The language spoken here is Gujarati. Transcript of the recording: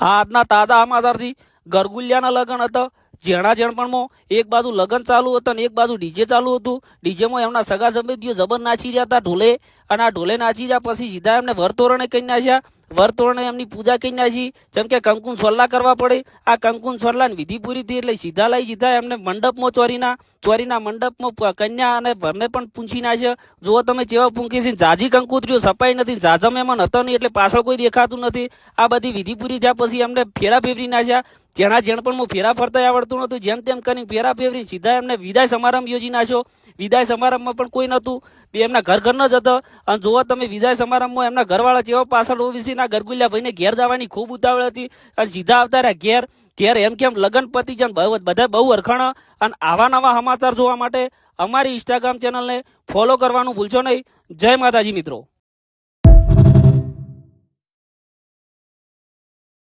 આજના તાજા સમાચારથી ગરગુલિયાના લગ્ન હતા. જેણા જેણપણમાં એક બાજુ લગ્ન ચાલુ હતા અને એક બાજુ ડીજે ચાલુ હતું. ડીજેમાં એમના સગા સંબંધીઓ જબર નાચી રહ્યા હતા ઢોલે, અને આ ઢોલે નાચી રહ્યા પછી સીધા એમને વરતોરણે કહી નાખ્યા. વરતોરણે એમની પૂજા કહી નાખી, જેમ કે કંકુન છોલ્લા કરવા પડે. આ કંકુન છોલ્લાની વિધિ પૂરી થઈ એટલે સીધા લઈ સીધા એમને મંડપમાં ચોરીના મંડપમાં કન્યા અને ભરને પણ પૂંછી નાખ્યા. જુઓ તમે જેવા પૂંખી છે, જાજી કંકુતરીઓ સપાઈ નથી, જાજા મહેમાન હતો નહીં એટલે પાછળ કોઈ દેખાતું નથી. આ બધી વિધિ પૂરી થયા પછી એમને ફેરા ફેરવી નાખ્યા. જેણા જેણપણમાં ફેરા ફરતા આવડતું નતું, જેમ તેમ કરીને ફેરા ફેરવી સીધા એમને વિદાય સમારંભ યોજી નાખ્યો. વિદાય સમારંભમાં પણ કોઈ નતું, એમના ઘર ન જ હતા. અને જોવા તમે વિદાય સમારંભમાં એમના ઘરવાળા જેવા પાછળ ઓવીસીના ગરગુલિયા ભાઈને ઘેર જવાની ખૂબ ઉતાવળ હતી અને સીધા આવતા રહ્યા ઘેર એમ કેમ લગન પતિ જન બધા બહુ અરખાણા. અને આવા નવા સમાચાર જોવા માટે અમારી ઇન્સ્ટાગ્રામ ચેનલને ફોલો કરવાનું ભૂલશો નહીં. જય માતાજી મિત્રો.